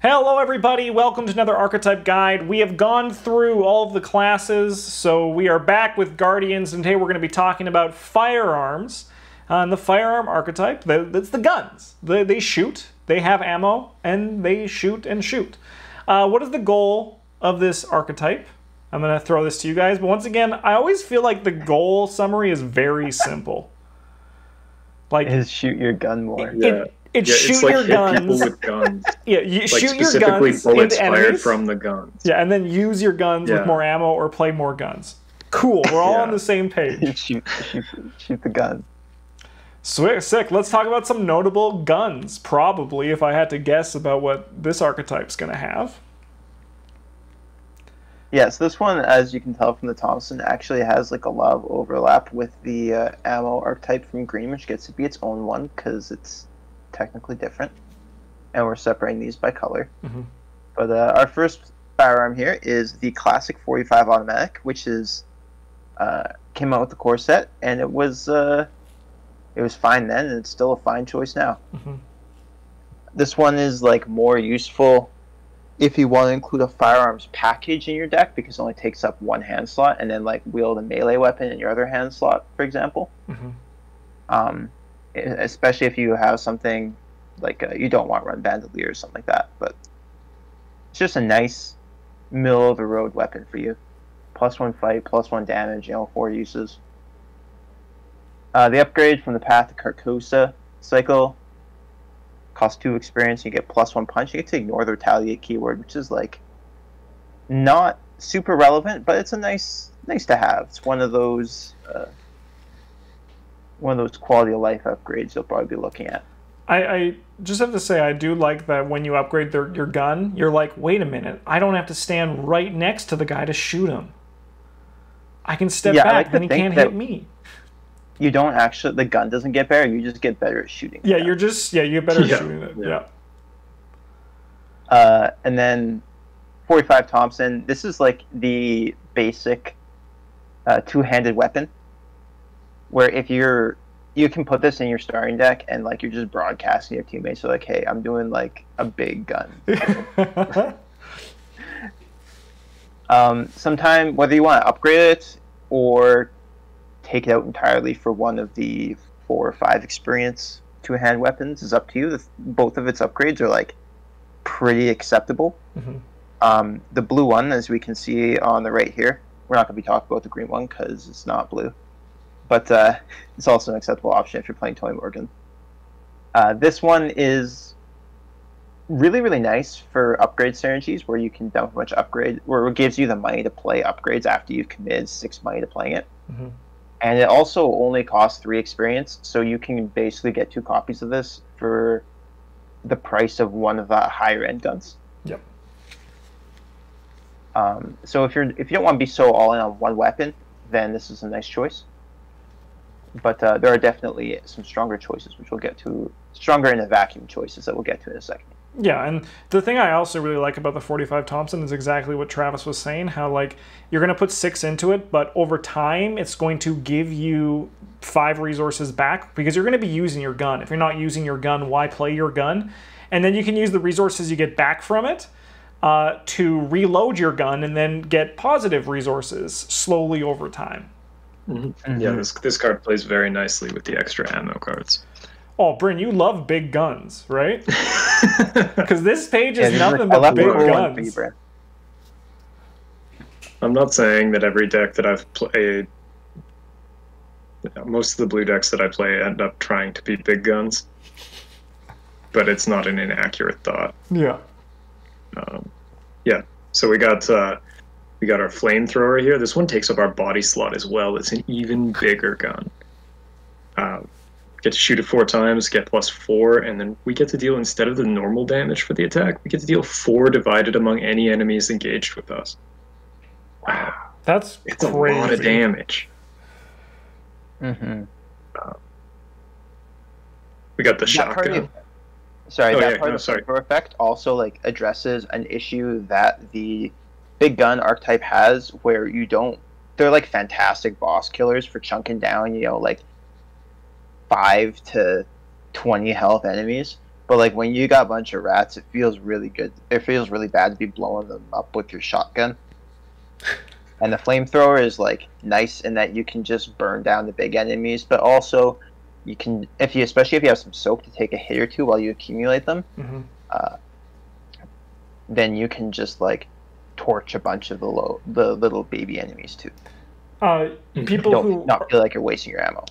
Hello everybody, welcome to another Archetype guide. We have gone through all of the classes, so we are back with Guardians, and today we're going to be talking about Firearms. And the Firearm Archetype, that's the guns. They shoot, they have ammo, and they shoot and shoot. What is the goal of this archetype? I'm going to throw this to you guys, but once again, I always feel like the goal summary is very simple. Like, is shoot your gun more. It's yeah, shoot it's like your hit guns. people with guns. Yeah, you like shoot your specifically guns bullets into fired enemies. from the guns. Yeah, and then use your guns with more ammo or play more guns. Cool, we're all on the same page. shoot the gun. Sweet, sick. Let's talk about some notable guns, probably, if I had to guess about what this archetype's going to have. Yes, this one, as you can tell from the Thompson, actually has like a lot of overlap with the ammo archetype from Green, which gets to be its own one because it's technically different. And we're separating these by color. Mm-hmm. But our first firearm here is the classic 45 automatic, which is came out with the core set, and it was fine then, and it's still a fine choice now. Mm-hmm. This one is like more useful if you want to include a firearms package in your deck, because it only takes up one hand slot, and then like wield a melee weapon in your other hand slot, for example. Mm-hmm. Especially if you have something like you don't want run bandolier or something like that, but it's just a nice middle of the road weapon for you. +1 fight, +1 damage, 4 uses. The upgrade from the Path to Carcosa cycle costs 2 experience. You get +1 punch. You get to ignore the retaliate keyword, which is like not super relevant, but it's a nice to have. It's one of those quality of life upgrades you'll probably be looking at. I just have to say, I do like that when you upgrade your gun, you're like, wait a minute, I don't have to stand right next to the guy to shoot him. I can step back, then he can't hit me. You don't actually, the gun doesn't get better, you just get better at shooting. Yeah, you get better at shooting it. Yeah. And then 45 Thompson, this is like the basic two-handed weapon, where if you can put this in your starting deck and like you're just broadcasting your teammates, so like, hey, I'm doing like a big gun. Sometime, whether you want to upgrade it or take it out entirely for one of the 4 or 5 experience two-hand weapons is up to you. Both of its upgrades are like pretty acceptable. Mm-hmm. The blue one, as we can see on the right here, we're not going to be talking about the green one because it's not blue, but it's also an acceptable option if you're playing Tony Morgan. This one is really nice for upgrade synergies, where you can dump a bunch of upgrade, where it gives you the money to play upgrades after you've committed 6 money to playing it. Mm-hmm. And it also only costs 3 experience, so you can basically get 2 copies of this for the price of one of the higher end guns. Yep. So if you don't want to be so all in on one weapon, then this is a nice choice. But there are definitely some stronger choices, which we'll get to, stronger in a vacuum choices that we'll get to in a second. Yeah, and the thing I also really like about the 45 Thompson is exactly what Travis was saying, how like you're going to put 6 into it, but over time it's going to give you 5 resources back because you're going to be using your gun. If you're not using your gun, why play your gun? And then you can use the resources you get back from it to reload your gun and then get positive resources slowly over time. Mm-hmm. Mm-hmm. Yeah, this card plays very nicely with the extra ammo cards. Oh, Bryn, you love big guns, right? Because this page is nothing but big guns. I'm not saying that every deck that I've played, most of the blue decks that I play end up trying to be big guns, but it's not an inaccurate thought. Yeah. Yeah. So we got our flamethrower here. This one takes up our body slot as well. It's an even bigger gun. Get to shoot it 4 times, get +4, and then we get to deal, instead of the normal damage for the attack, we get to deal 4 divided among any enemies engaged with us. Wow. It's crazy. A lot of damage. Mm-hmm. We got the shotgun. Part effect also like addresses an issue that the big gun archetype has, where they're like fantastic boss killers for chunking down, like 5 to 20 health enemies, But like when you got a bunch of rats, it feels really good. It feels really bad to be blowing them up with your shotgun. And the flamethrower is like nice in that you can just burn down the big enemies, but also you can, especially if you have some soak to take a hit or two while you accumulate them, then you can just like torch a bunch of the little baby enemies too. People who not feel like you're wasting your ammo.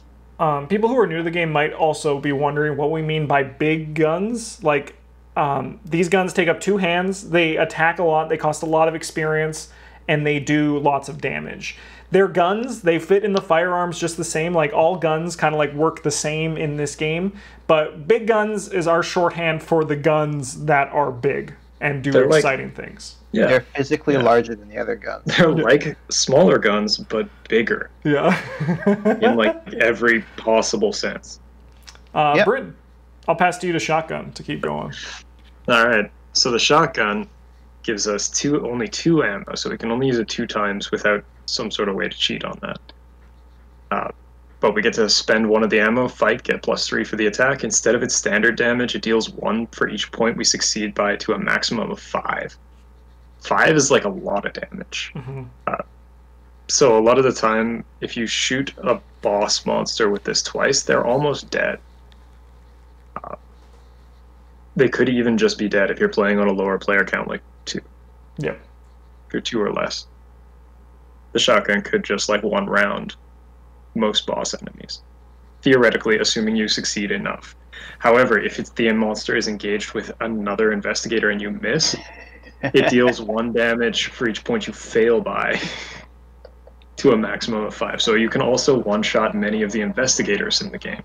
People who are new to the game might also be wondering what we mean by big guns. Like, these guns take up 2 hands, they attack a lot, they cost a lot of experience, and they do lots of damage. They're guns, they fit in the firearms just the same, like all guns kind of like work the same in this game, but big guns is our shorthand for the guns that are big and do exciting things. Yeah. They're physically larger than the other guns. They're like smaller guns, but bigger. Yeah. In like every possible sense. Bryn, I'll pass to you to shotgun to keep going. All right. So the shotgun gives us only 2 ammo, so we can only use it 2 times without some sort of way to cheat on that. But we get to spend 1 of the ammo, fight, get +3 for the attack. Instead of its standard damage, it deals 1 for each point we succeed by to a maximum of 5. 5 is like a lot of damage. So a lot of the time, if you shoot a boss monster with this twice, they're almost dead. They could even just be dead if you're playing on a lower player count, like 2. Yeah. If you're 2 or less. The shotgun could just like 1 round most boss enemies. Theoretically, assuming you succeed enough. However, if the monster is engaged with another investigator and you miss, it deals 1 damage for each point you fail by to a maximum of 5. So you can also one-shot many of the investigators in the game.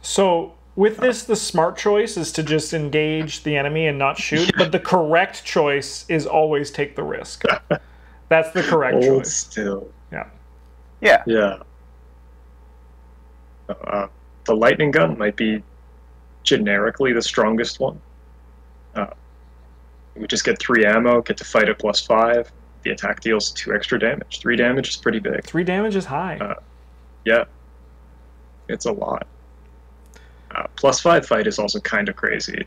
So with this, the smart choice is to just engage the enemy and not shoot, but the correct choice is always take the risk. That's the correct choice. Still. Yeah. Yeah. Yeah. The lightning gun might be generically the strongest one. We just get 3 ammo, get to fight at +5. The attack deals 2 extra damage. 3 damage is pretty big. 3 damage is high. Yeah. It's a lot. +5 fight is also kind of crazy.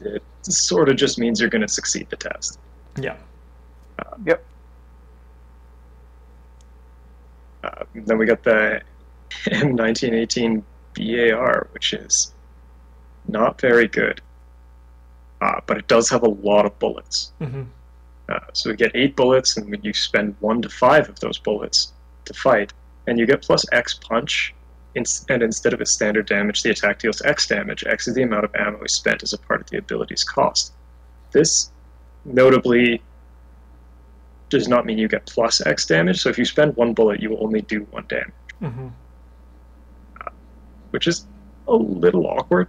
It sort of just means you're going to succeed the test. Yeah. Yep. Then we got the M1918 BAR, which is not very good. But it does have a lot of bullets. So we get 8 bullets, and when you spend 1 to 5 of those bullets to fight, and you get +X punch, and instead of its standard damage, the attack deals X damage. X is the amount of ammo spent as a part of the ability's cost. This, notably, does not mean you get +X damage, so if you spend 1 bullet, you will only do 1 damage. Which is a little awkward.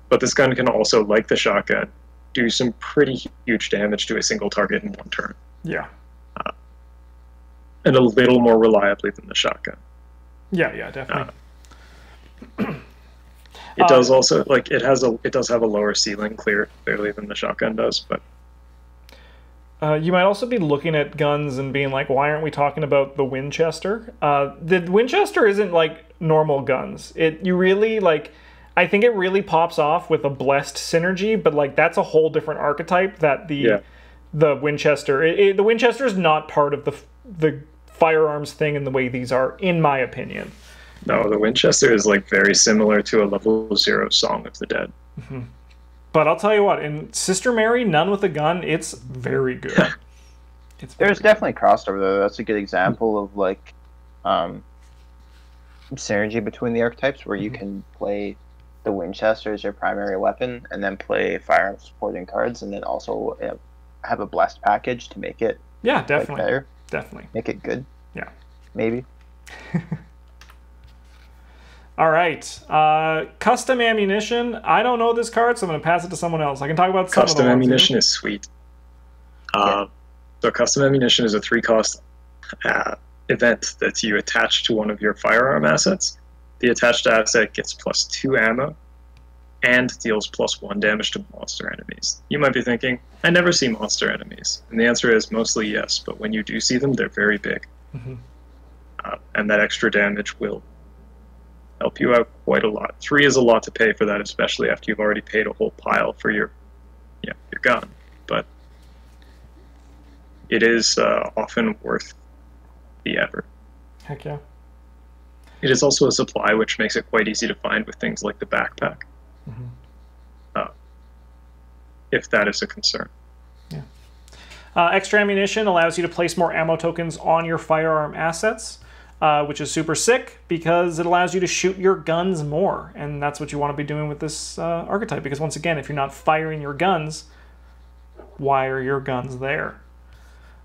But this gun can also, like the shotgun, do some pretty huge damage to a single target in 1 turn. Yeah. And a little more reliably than the shotgun. Yeah, definitely. It does also, like, it does have a lower ceiling clearly than the shotgun does, but you might also be looking at guns and being like, why aren't we talking about the Winchester? The Winchester isn't like normal guns. I think it really pops off with a blessed synergy, but like that's a whole different archetype that the Winchester. The Winchester is not part of the firearms thing in the way these are, in my opinion. No, the Winchester is like very similar to a level 0 Song of the Dead. But I'll tell you what, in Sister Mary, None with a Gun, it's very good. There's definitely crossover though. That's a good example of like synergy between the archetypes, where you can play the Winchester as your primary weapon, and then play firearms supporting cards, and then also have a blessed package to make it definitely like, better. Definitely Make it good. Yeah. Maybe. All right. Custom ammunition. I don't know this card, so I'm going to pass it to someone else. I can talk about some custom of the ammunition is sweet. So custom ammunition is a 3-cost event that you attach to one of your firearm assets. The attached asset gets +2 ammo and deals +1 damage to monster enemies. You might be thinking, I never see monster enemies. And the answer is mostly yes, but when you do see them, they're very big. And that extra damage will help you out quite a lot. 3 is a lot to pay for that, especially after you've already paid a whole pile for your gun. But it is often worth the effort. Heck yeah. It is also a supply, which makes it quite easy to find with things like the backpack, if that is a concern. Yeah. Extra ammunition allows you to place more ammo tokens on your firearm assets, which is super sick because it allows you to shoot your guns more, and that's what you want to be doing with this archetype, because once again, if you're not firing your guns, why are your guns there?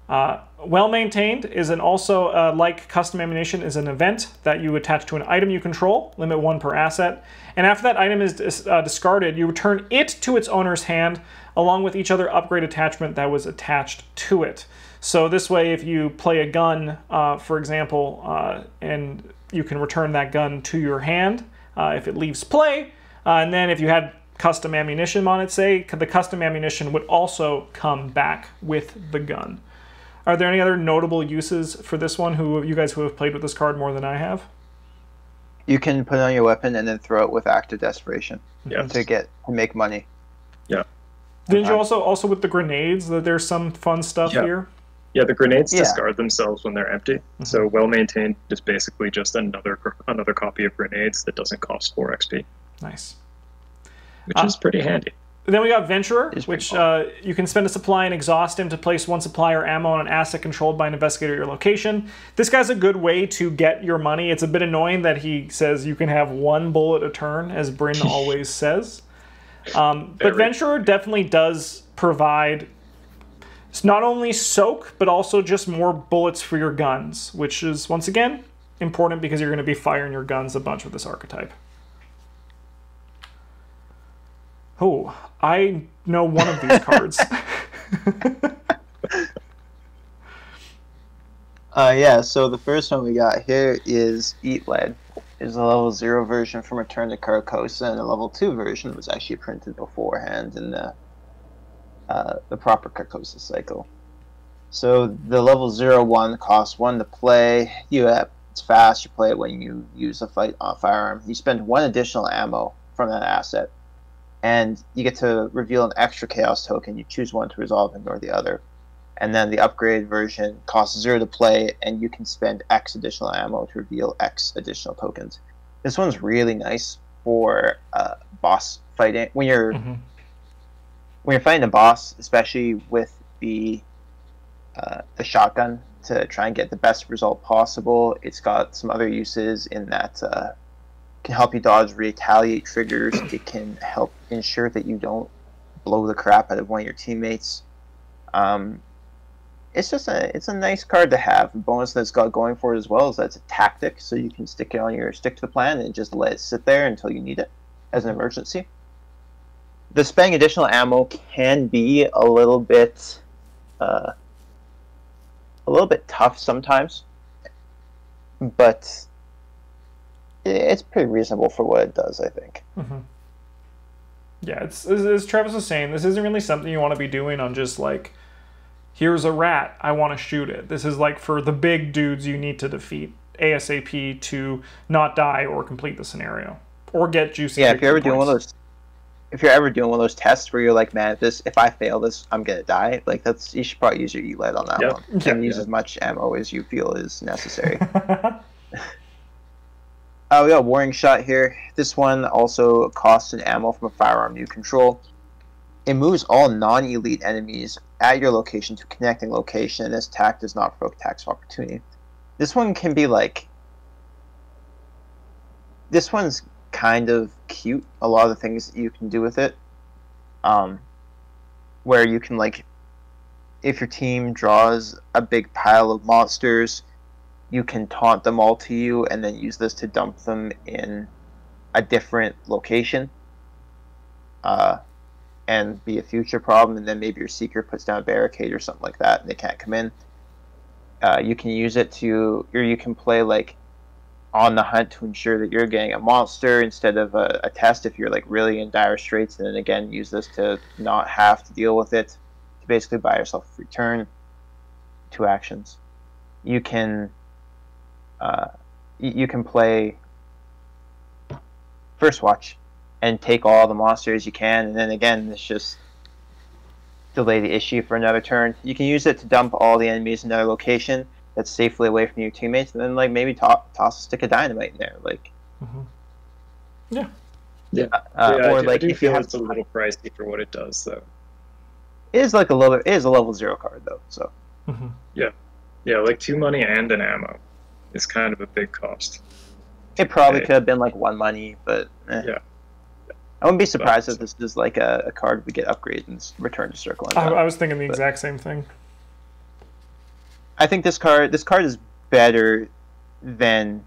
Well-maintained is also, like custom ammunition, is an event that you attach to an item you control, limit 1 per asset, and after that item is discarded, you return it to its owner's hand, along with each other upgrade attachment that was attached to it. So this way, if you play a gun, for example, and you can return that gun to your hand if it leaves play, and then if you had custom ammunition on it, say, the custom ammunition would also come back with the gun. Are there any other notable uses for this one, you guys who have played with this card more than I have? You can put it on your weapon and then throw it with Act of Desperation to make money. Yeah. Didn't you also with the grenades, that there's some fun stuff here? Yeah, the grenades discard themselves when they're empty. So well-maintained is basically just another copy of grenades that doesn't cost 4 XP. Nice. Which is pretty handy. Then we got Venturer, which you can spend a supply and exhaust him to place 1 supply or ammo on an asset controlled by an investigator at your location. This guy's a good way to get your money. It's a bit annoying that he says you can have 1 bullet a turn, as Bryn always says. But Venturer definitely does provide not only soak, but also just more bullets for your guns, which is, once again, important because you're going to be firing your guns a bunch with this archetype. Oh, I know one of these cards. Yeah, so the first one we got here is Eat Lead. It's a level 0 version from Return to Carcosa, and a level 2 version was actually printed beforehand in the proper Carcosa cycle. So the level 0/1 costs 1 to play. It's fast. You play it when you use a firearm. You spend 1 additional ammo from that asset, and you get to reveal an extra Chaos token. You choose one to resolve, ignore the other. And then the upgrade version costs 0 to play, and you can spend X additional ammo to reveal X additional tokens. This one's really nice for boss fighting. When you're fighting a boss, especially with the shotgun, to try and get the best result possible. It's got some other uses in that can help you dodge retaliate triggers. It can help ensure that you don't blow the crap out of one of your teammates. It's a nice card to have. The bonus that it's got going for it as well is that it's a tactic, so you can stick to the plan and just let it sit there until you need it as an emergency. The spending additional ammo can be a little bit tough sometimes, but it's pretty reasonable for what it does, I think. Yeah, it's as Travis was saying, this isn't really something you want to be doing on just like, here's a rat, I want to shoot it. This is like for the big dudes you need to defeat ASAP to not die or complete the scenario or get juicy. Yeah, if you're ever doing one of those tests where you're like, man, if I fail this, I'm gonna die. Like you should probably use your E-Lead on that one. And use as much ammo as you feel is necessary. We got Warring Shot here. This one also costs an ammo from a firearm you control. It moves all non-elite enemies at your location to a connecting location, and this attack does not provoke attacks of opportunity. This one can be like... This one's kind of cute, a lot of the things that you can do with it. Where you can, like, if your team draws a big pile of monsters, you can taunt them all to you and then use this to dump them in a different location. And be a future problem, and then maybe your Seeker puts down a barricade or something like that and they can't come in. You can use it to, or you can play like on the hunt to ensure that you're getting a monster instead of a test if you're like really in dire straits, and then again use this to not have to deal with it, to basically buy yourself a free turn. 2 actions. You can play first watch and take all the monsters you can, and then again, it's just delay the issue for another turn. You can use it to dump all the enemies in another location that's safely away from your teammates, and then like maybe toss a stick of dynamite in there, like. Yeah. Yeah. Or like if you have, it's a little pricey for what it does, though. It is like a level 0 card though, so. Yeah, like 2 money and an ammo is kind of a big cost. It probably could have been like 1 money, but yeah. I wouldn't be surprised if this is like a card we get upgraded and return to circle. I was thinking the exact same thing. I think this card is better than.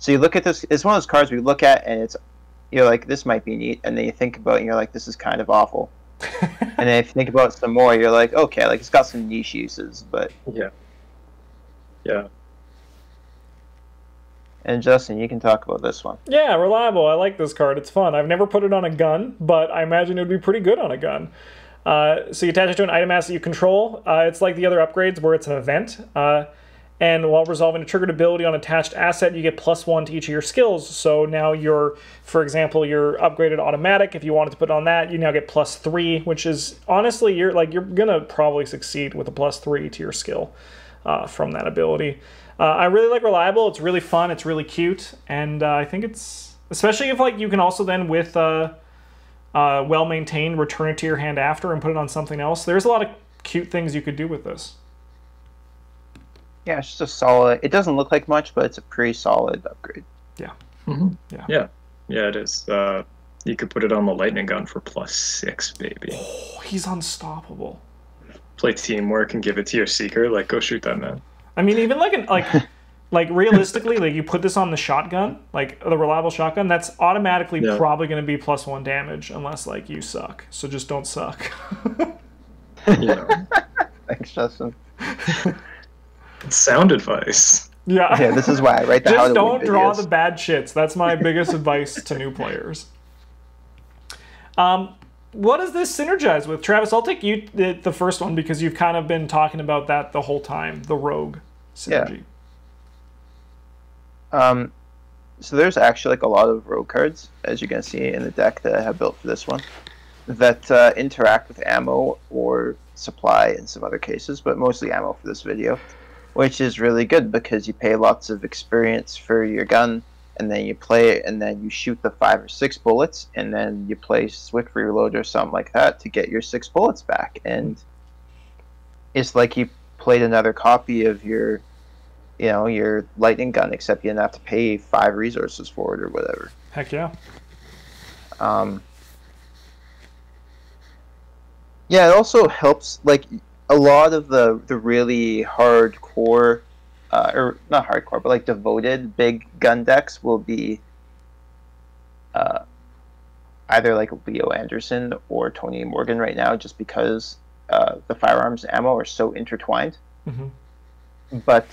So you look at this. It's one of those cards we look at and you're like, this might be neat, and then you think about it and you're like, this is kind of awful. And then if you think about it some more, you're like, okay, like it's got some niche uses, but yeah. And Justin, you can talk about this one. Yeah, reliable. I like this card. It's fun. I've never put it on a gun, but I imagine it would be pretty good on a gun. So you attach it to an item asset you control. It's like the other upgrades where it's an event. And while resolving a triggered ability on attached asset, you get +1 to each of your skills. So now for example, your upgraded automatic. If you wanted to put it on that, you now get +3, which is honestly, you're gonna probably succeed with a +3 to your skill from that ability. I really like reliable. It's really fun. It's really cute, and I think it's especially if like you can also then with well maintained return it to your hand after and put it on something else. There's a lot of cute things you could do with this. Yeah, it's just a solid. It doesn't look like much, but it's a pretty solid upgrade. Yeah. Yeah, it is. You could put it on the lightning gun for +6, baby. Oh, he's unstoppable. Play teamwork and give it to your seeker. Like, go shoot that man. I mean, even like realistically, like you put this on the shotgun, like the reliable shotgun, that's automatically probably going to be +1 damage unless like you suck. So just don't suck. Thanks, Justin. Sound advice. Yeah, this is why I write the just don't draw the bad shits. That's my biggest advice to new players. What does this synergize with? Travis, I'll take you the first one because you've kind of been talking about that the whole time, the rogue synergy. Yeah. So there's actually like a lot of rogue cards, as you can see in the deck that I have built for this one, that interact with ammo or supply in some other cases, but mostly ammo for this video, which is really good because you pay lots of experience for your gun, and then you play it, and then you shoot the 5 or 6 bullets, and then you play Swift Reload or something like that to get your 6 bullets back. And it's like you played another copy of your lightning gun, except you didn't have to pay 5 resources for it or whatever. Heck yeah. Yeah, it also helps, like, a lot of the really hardcore, or not hardcore, but like devoted big gun decks will be either like Leo Anderson or Tony Morgan right now, just because the firearms ammo are so intertwined. But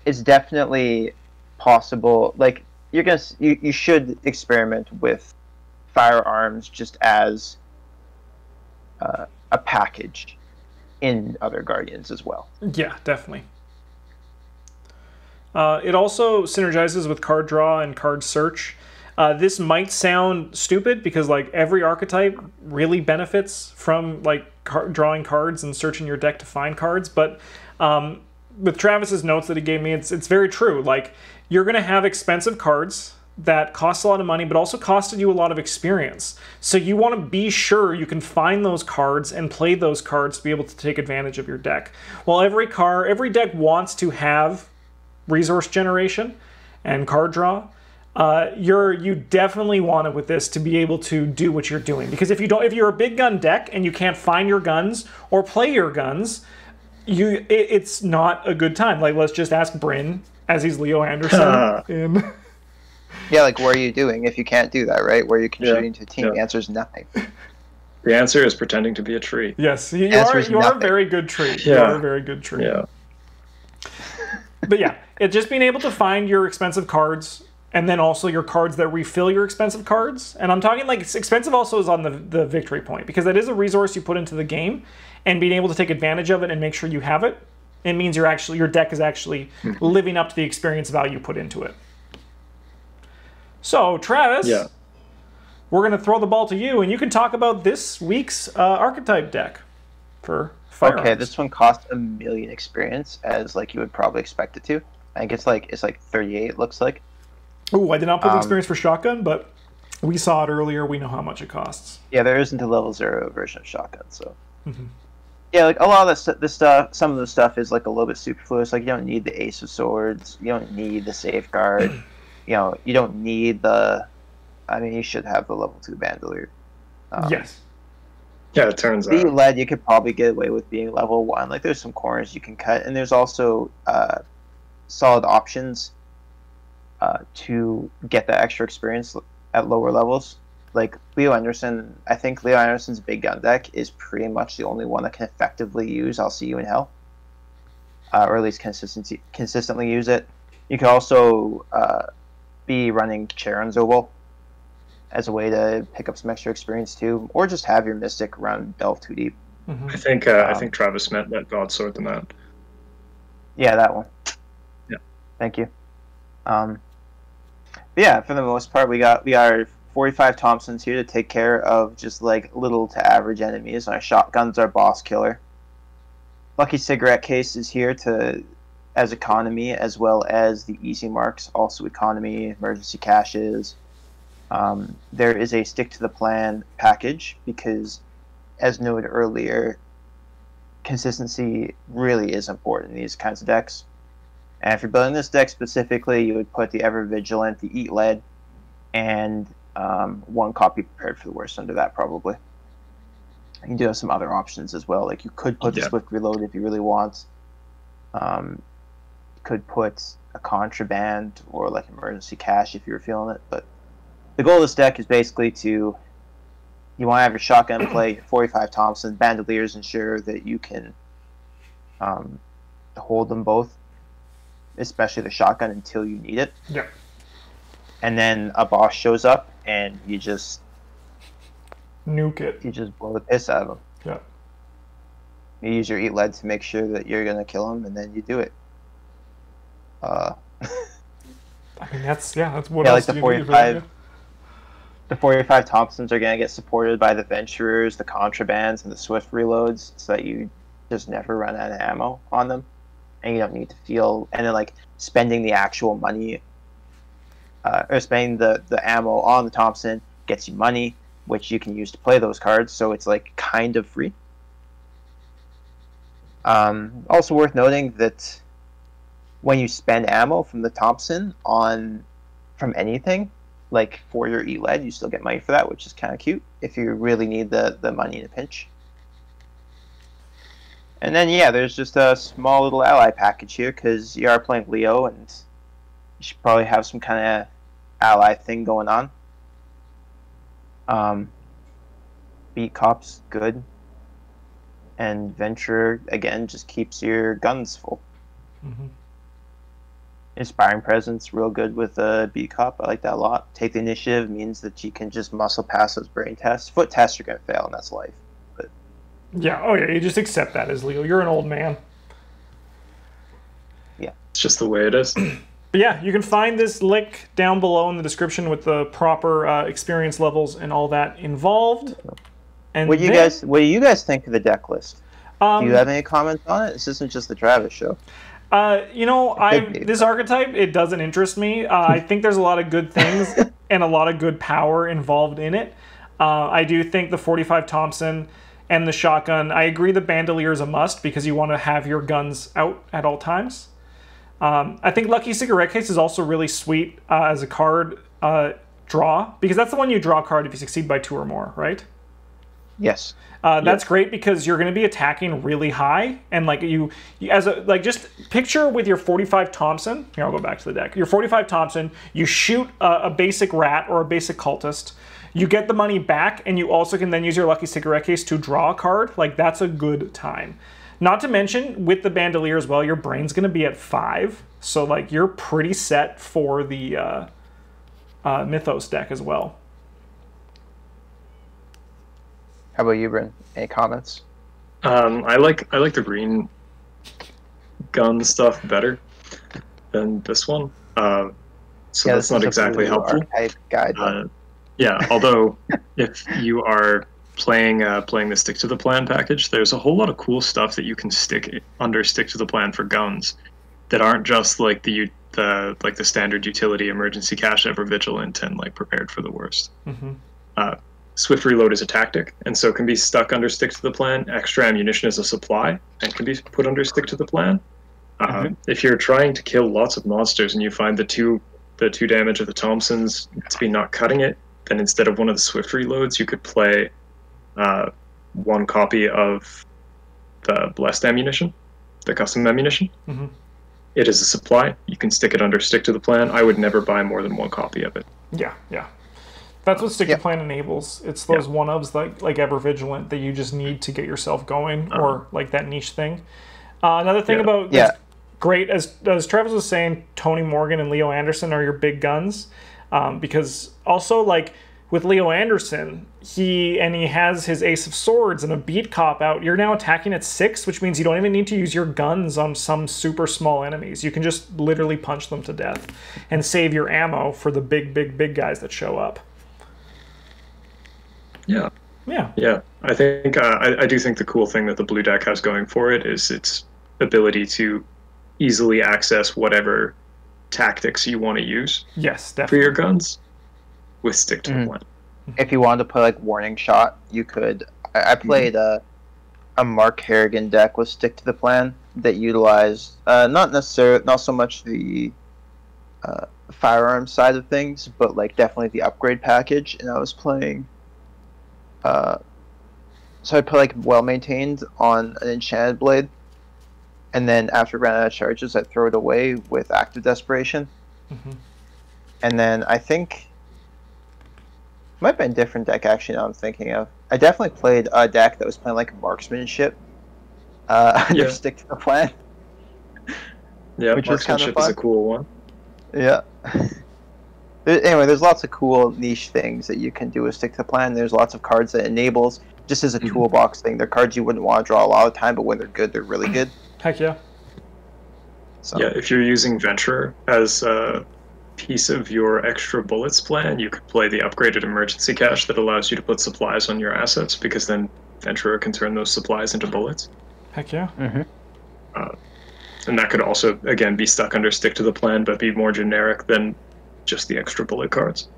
it's definitely possible. Like you should experiment with firearms just as a package in other Guardians as well. Yeah, definitely. It also synergizes with card draw and card search. This might sound stupid because like every archetype really benefits from like drawing cards and searching your deck to find cards, but with Travis's notes that he gave me, it's very true. Like you're gonna have expensive cards that cost a lot of money, but also costed you a lot of experience. So you want to be sure you can find those cards and play those cards to be able to take advantage of your deck. While every deck wants to have resource generation and card draw, you definitely want it with this to be able to do what you're doing. Because if you're a big gun deck and you can't find your guns or play your guns, it's not a good time. Like let's just ask Bryn as he's Leo Anderson. Yeah, like what are you doing if you can't do that, right? Where are you contributing to a team? The answer is nothing. The answer is pretending to be a tree. Yes, you are a very good tree. Yeah. You are a very good tree. Yeah. But yeah, it just being able to find your expensive cards and then also your cards that refill your expensive cards. And I'm talking like expensive also is on the victory point, because that is a resource you put into the game, and being able to take advantage of it and make sure you have it, it means your deck is actually living up to the experience value you put into it. So, Travis, Yeah. we're going to throw the ball to you, and you can talk about this week's Archetype deck for Firearms. Okay, this one cost 1 million experience, as like you would probably expect it to. I think it's like 38. It looks like. Ooh, I did not put the experience for Shotgun, but we saw it earlier. We know how much it costs. Yeah, there isn't a level 0 version of Shotgun, so. Yeah, like a lot of this stuff, some of the stuff is like a little bit superfluous. Like you don't need the Ace of Swords, you don't need the Safeguard, you don't need the. I mean, you should have the level 2 Bandolier. Yes. Yeah, it turns The out. lead you could probably get away with being level 1. Like there's some corners you can cut, and there's also solid options to get that extra experience at lower levels. Like Leo Anderson, I think Leo Anderson's big gun deck is pretty much the only one that can effectively use I'll See You in Hell, or at least consistently use it. You can also be running Charon Zobel as a way to pick up some extra experience too, or just have your Mystic run Delve Too Deep. I think Travis meant that God Sword the Man. Yeah, that one. Yeah. Thank you. Yeah, for the most part, we got 45 Thompsons here to take care of just like little to average enemies. Our Shotgun's our boss killer. Lucky Cigarette Case is here as economy, as well as the easy marks, also economy, emergency caches. There is a stick to the plan package because, as noted earlier, consistency really is important in these kinds of decks. And if you're building this deck specifically, you would put the Ever Vigilant, the Eat Lead, and 1 copy Prepared for the Worst under that probably. You do have some other options as well. Like you could put the Swift Reload if you really want. You could put a Contraband or like Emergency Cache if you're feeling it. But the goal of this deck is basically you want to have your Shotgun play, 45 Thompson, Bandoliers, ensure that you can hold them both, especially the Shotgun until you need it. Yeah. And then a boss shows up and you just nuke it. You just blow the piss out of him. Yeah. You use your Eat Lead to make sure that you're gonna kill him, and then you do it. I mean, that's what yeah, else like do you need for that, yeah? The 45 Thompsons are gonna get supported by the Venturers, the Contrabands, and the Swift Reloads, so that you just never run out of ammo on them, and you don't need to feel. And then like spending the actual money, or spending the ammo on the Thompson gets you money, which you can use to play those cards. So it's like kind of free. Also worth noting that when you spend ammo from the Thompson from anything, like for your Eat Lead, you still get money for that, which is kind of cute if you really need the money in a pinch. And then yeah, there's just a small little ally package here because you are playing Leo, and you should probably have some kind of ally thing going on. Beat Cop's good, and Venture again just keeps your guns full. Inspiring Presence, real good with Beat Cop. I like that a lot. Take the Initiative means that you can just muscle pass those brain tests. Foot tests are gonna fail, and that's life. But yeah, oh yeah, you just accept that as Leo. You're an old man. Yeah, it's just the way it is. But yeah, you can find this link down below in the description with the proper experience levels and all that involved. And what do you guys think of the deck list? Do you have any comments on it? This isn't just the Travis show. This archetype, it doesn't interest me. I think there's a lot of good things and a lot of good power involved in it. I do think the 45 Thompson and the Shotgun, I agree the Bandolier is a must because you want to have your guns out at all times. I think Lucky Cigarette Case is also really sweet as a card draw, because that's the one you draw a card if you succeed by 2 or more, right? Yes. That's great because you're going to be attacking really high, and like just picture with your 45 Thompson. Here, I'll go back to the deck. Your 45 Thompson, you shoot a basic rat or a basic cultist. You get the money back, and you also can then use your Lucky Cigarette Case to draw a card. Like, that's a good time. Not to mention, with the Bandolier as well, your brain's going to be at 5. So, like, you're pretty set for the Mythos deck as well. How about you, Bryn? Any comments? I like the green gun stuff better than this one. so Yeah, that's this not is a exactly blue helpful. Archetype guide. Yeah, although if you are playing the stick to the plan package, there's a whole lot of cool stuff that you can stick to the plan for guns that aren't just like the standard utility emergency cache, ever vigilant, and like prepared for the worst. Swift reload is a tactic, and so it can be stuck under stick to the plan. Extra ammunition is a supply and can be put under stick to the plan. If you're trying to kill lots of monsters and you find the two damage of the Thompsons to be not cutting it, then instead of one of the swift reloads, you could play one copy of the blessed ammunition, the custom ammunition. It is a supply. You can stick it under stick to the plan. I would never buy more than one copy of it. Yeah. That's what stick to plan enables. It's those one-ofs like ever vigilant that you just need to get yourself going, or like that niche thing. Another thing about that's great, as Travis was saying, Tony Morgan and Leo Anderson are your big guns, because also like with Leo Anderson, he has his Ace of Swords and a Beat Cop out. You're now attacking at 6, which means you don't even need to use your guns on some super small enemies. You can just literally punch them to death and save your ammo for the big guys that show up. Yeah. I think I do think the cool thing that the blue deck has going for it is its ability to easily access whatever tactics you want to use. Yes, definitely. For your guns with stick to the plan. If you wanted to play like warning shot, you could. I played a Mark Harrigan deck with stick to the plan that utilized not so much the firearm side of things, but like definitely the upgrade package. And I was playing. So I put like well maintained on an enchanted blade, and then after I ran out of charges, I'd throw it away with active desperation. And then I think it might have been a different deck actually. Now I'm thinking of. I definitely played a deck that was playing like marksmanship. Under stick to the plan. Yeah, which marksmanship is a cool one. Yeah. Anyway, there's lots of cool niche things that you can do with stick to the plan. There's lots of cards that enables just as a toolbox thing. They're cards you wouldn't want to draw a lot of the time, but when they're good, they're really good. Heck yeah. So. Yeah, if you're using Venturer as a piece of your extra bullets plan, you could play the upgraded emergency cache that allows you to put supplies on your assets, because then Venturer can turn those supplies into bullets. Heck yeah. And that could also, again, be stuck under stick to the plan, but be more generic than just the extra bullet cards.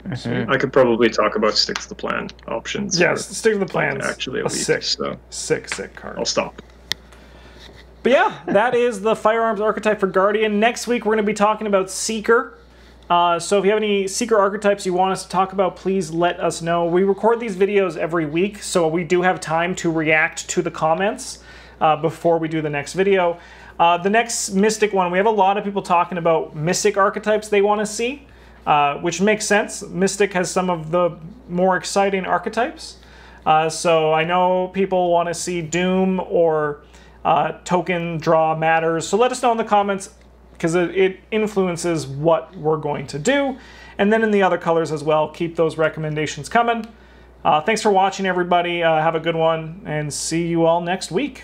I could probably talk about stick to the plan options. Yes, stick to the plan. Actually, a sick, so sick card. I'll stop. But yeah, that is the Firearms Archetype for Guardian. Next week, we're going to be talking about Seeker. So if you have any Seeker archetypes you want us to talk about, please let us know. We record these videos every week, so we do have time to react to the comments before we do the next video. The next Mystic one, we have a lot of people talking about Mystic archetypes they want to see, which makes sense. Mystic has some of the more exciting archetypes. So I know people want to see Doom or Token Draw Matters. So let us know in the comments, because it influences what we're going to do. And then in the other colors as well, keep those recommendations coming. Thanks for watching, everybody. Have a good one, and see you all next week.